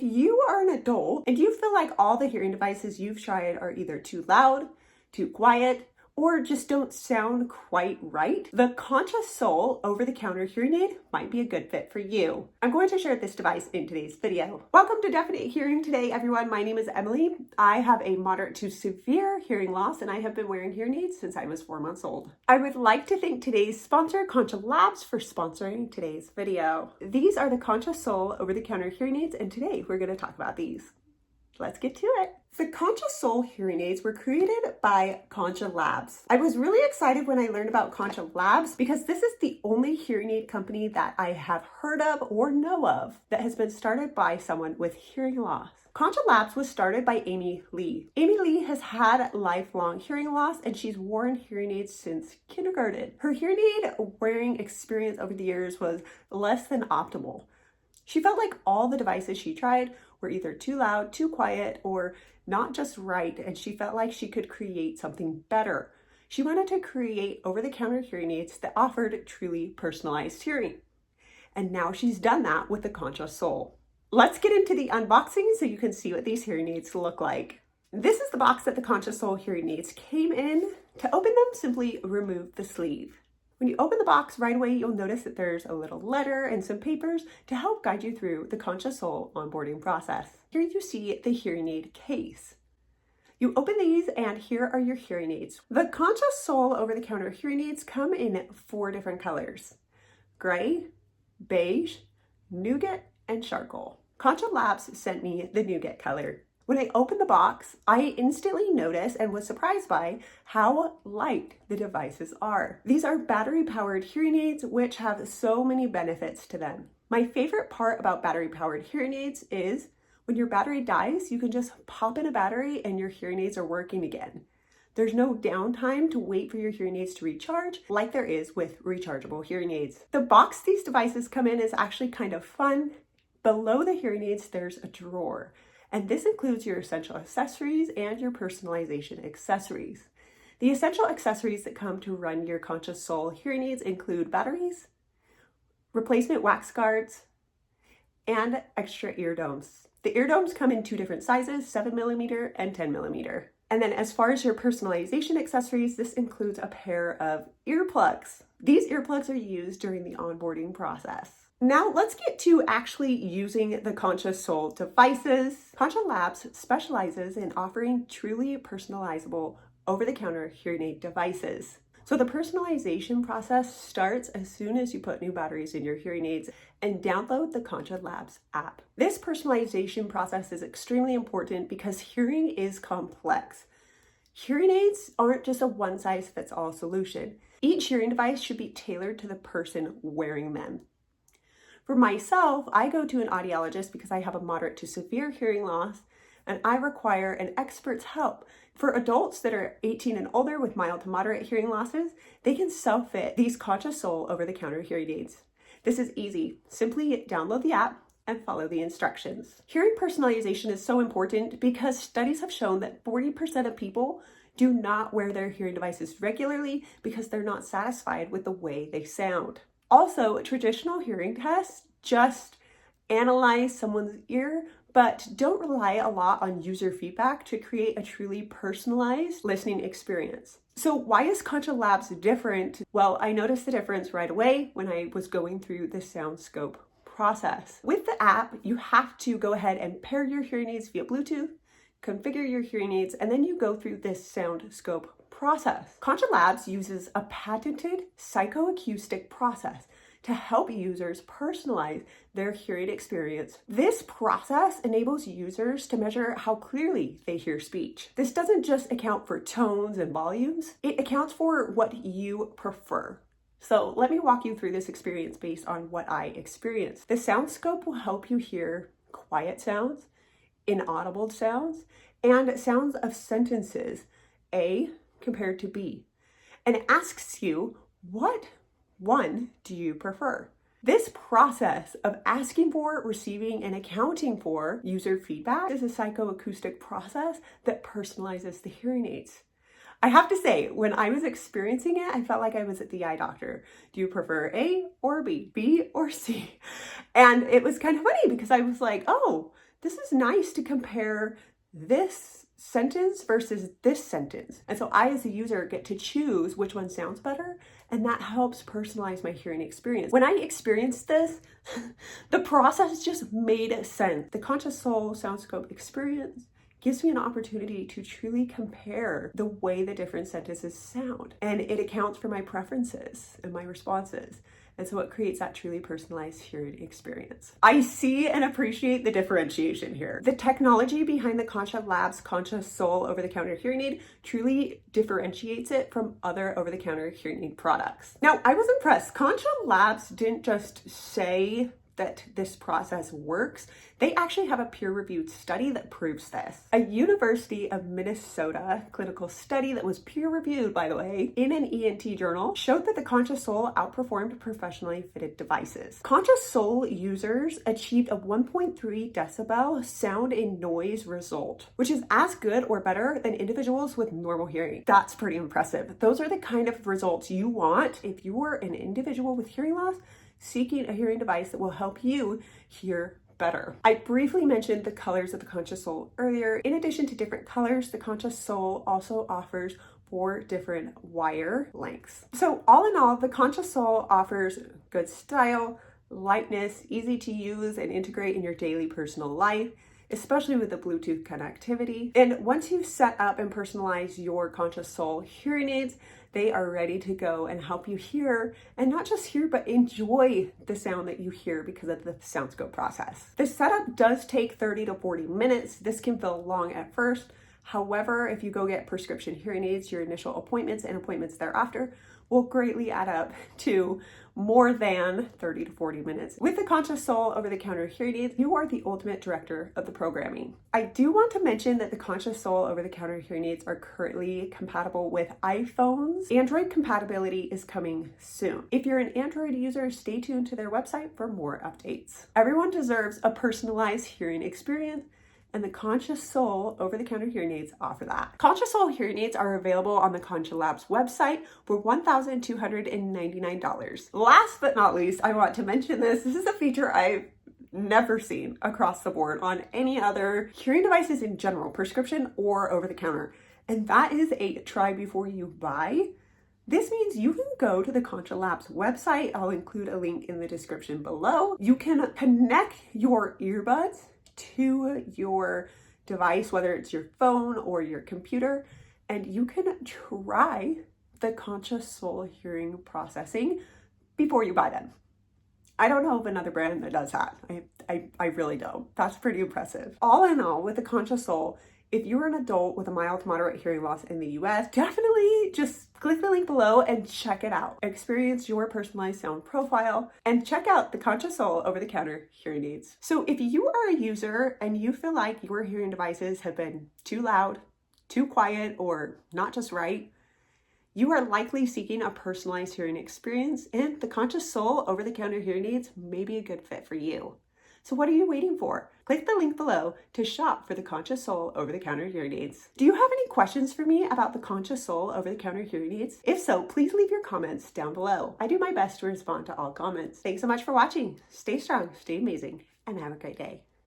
If you are an adult and you feel like all the hearing devices you've tried are either too loud, too quiet, or just don't sound quite right, the Concha Sol over-the-counter hearing aid might be a good fit for you. I'm going to share this device in today's video. Welcome to Definite Hearing today, everyone. My name is Emily. I have a moderate to severe hearing loss, and I have been wearing hearing aids since I was 4 months old. I would like to thank today's sponsor, Concha Labs, for sponsoring today's video. These are the Concha Sol over-the-counter hearing aids, and today we're going to talk about these. Let's get to it. The Concha Sol hearing aids were created by Concha Labs. I was really excited when I learned about Concha Labs because this is the only hearing aid company that I have heard of or know of that has been started by someone with hearing loss. Concha Labs was started by Amy Lee. Amy Lee has had lifelong hearing loss and she's worn hearing aids since kindergarten. Her hearing aid wearing experience over the years was less than optimal. She felt like all the devices she tried were either too loud, too quiet, or not just right, and she felt like she could create something better. She wanted to create over-the-counter hearing aids that offered truly personalized hearing. And now she's done that with the Concha Sol. Let's get into the unboxing so you can see what these hearing aids look like. This is the box that the Concha Sol hearing aids came in. To open them, simply remove the sleeve. When you open the box right away, you'll notice that there's a little letter and some papers to help guide you through the Concha Sol onboarding process. Here you see the hearing aid case. You open these and here are your hearing aids. The Concha Sol over-the-counter hearing aids come in 4 different colors: gray, beige, nougat, and charcoal. Concha Labs sent me the nougat color. When I opened the box, I instantly noticed and was surprised by how light the devices are. These are battery-powered hearing aids, which have so many benefits to them. My favorite part about battery-powered hearing aids is when your battery dies, you can just pop in a battery and your hearing aids are working again. There's no downtime to wait for your hearing aids to recharge like there is with rechargeable hearing aids. The box these devices come in is actually kind of fun. Below the hearing aids, there's a drawer. And this includes your essential accessories and your personalization accessories. The essential accessories that come to run your Concha Sol hearing aids include batteries, replacement wax guards, and extra ear domes. The ear domes come in 2 different sizes, 7mm and 10mm. And then as far as your personalization accessories, this includes a pair of earplugs. These earplugs are used during the onboarding process. Now let's get to actually using the Concha Sol devices. Concha Labs specializes in offering truly personalizable over-the-counter hearing aid devices. So the personalization process starts as soon as you put new batteries in your hearing aids and download the Concha Labs app. This personalization process is extremely important because hearing is complex. Hearing aids aren't just a one-size-fits-all solution. Each hearing device should be tailored to the person wearing them. For myself, I go to an audiologist because I have a moderate to severe hearing loss and I require an expert's help. For adults that are 18 and older with mild to moderate hearing losses, they can self-fit these Concha Sol over-the-counter hearing aids. This is easy. Simply download the app and follow the instructions. Hearing personalization is so important because studies have shown that 40% of people do not wear their hearing devices regularly because they're not satisfied with the way they sound. Also, traditional hearing tests just analyze someone's ear, but don't rely a lot on user feedback to create a truly personalized listening experience. So why is Concha Labs different? Well, I noticed the difference right away when I was going through the Soundscope process. With the app, you have to go ahead and pair your hearing aids via Bluetooth, configure your hearing aids, and then you go through this Soundscope process. Concha Labs uses a patented psychoacoustic process to help users personalize their hearing experience. This process enables users to measure how clearly they hear speech. This doesn't just account for tones and volumes, it accounts for what you prefer. So let me walk you through this experience based on what I experienced. The Soundscope will help you hear quiet sounds, inaudible sounds, and sounds of sentences, A compared to B, and asks you, what one do you prefer? This process of asking for, receiving, and accounting for user feedback is a psychoacoustic process that personalizes the hearing aids. I have to say, when I was experiencing it, I felt like I was at the eye doctor. Do you prefer A or B or C? And it was kind of funny because I was like, oh, this is nice to compare this sentence versus this sentence. And so I, as a user, get to choose which one sounds better, and that helps personalize my hearing experience. When I experienced this, the process just made sense. The Concha Sol Soundscope experience gives me an opportunity to truly compare the way the different sentences sound, and it accounts for my preferences and my responses. And so it creates that truly personalized hearing experience. I see and appreciate the differentiation here. The technology behind the Concha Labs Concha Sol over-the-counter hearing aid truly differentiates it from other over-the-counter hearing aid products. Now, I was impressed. Concha Labs didn't just say that this process works. They actually have a peer-reviewed study that proves this. A University of Minnesota clinical study that was peer-reviewed, by the way, in an ENT journal showed that the Concha Sol outperformed professionally fitted devices. Concha Sol users achieved a 1.3 decibel sound and noise result, which is as good or better than individuals with normal hearing. That's pretty impressive. Those are the kind of results you want if you are an individual with hearing loss seeking a hearing device that will help you hear better. I briefly mentioned the colors of the Concha Sol earlier. In addition to different colors, the Concha Sol also offers 4 different wire lengths. So all in all, the Concha Sol offers good style, lightness, easy to use and integrate in your daily personal life, especially with the Bluetooth connectivity. And once you've set up and personalized your Concha Sol hearing aids, they are ready to go and help you hear, and not just hear, but enjoy the sound that you hear because of the Soundscope process. The setup does take 30 to 40 minutes. This can feel long at first. However, if you go get prescription hearing aids, your initial appointments and appointments thereafter will greatly add up to more than 30 to 40 minutes. With the Concha Sol over-the-counter hearing aids, you are the ultimate director of the programming. I do want to mention that the Concha Sol over-the-counter hearing aids are currently compatible with iPhones. Android compatibility is coming soon. If you're an Android user, stay tuned to their website for more updates. Everyone deserves a personalized hearing experience, and the Concha Sol over-the-counter hearing aids offer that. Concha Sol hearing aids are available on the Concha Labs website for $1,299. Last but not least, I want to mention this. This is a feature I've never seen across the board on any other hearing devices in general, prescription or over-the-counter, and that is a try before you buy. This means you can go to the Concha Labs website. I'll include a link in the description below. You can connect your earbuds to your device, whether it's your phone or your computer, and you can try the Concha Sol hearing processing before you buy them. I don't know of another brand that does that. I really don't. That's pretty impressive. All in all, with the Concha Sol, if you're an adult with a mild to moderate hearing loss in the US, definitely just click the link below and check it out. Experience your personalized sound profile and check out the Concha Sol over-the-counter hearing aids. So if you are a user and you feel like your hearing devices have been too loud, too quiet, or not just right, you are likely seeking a personalized hearing experience, and the Concha Sol over-the-counter hearing aids may be a good fit for you. So what are you waiting for? Click the link below to shop for the Concha Sol over-the-counter hearing aids. Do you have any questions for me about the Concha Sol over-the-counter hearing aids? If so, please leave your comments down below. I do my best to respond to all comments. Thanks so much for watching. Stay strong, stay amazing, and have a great day.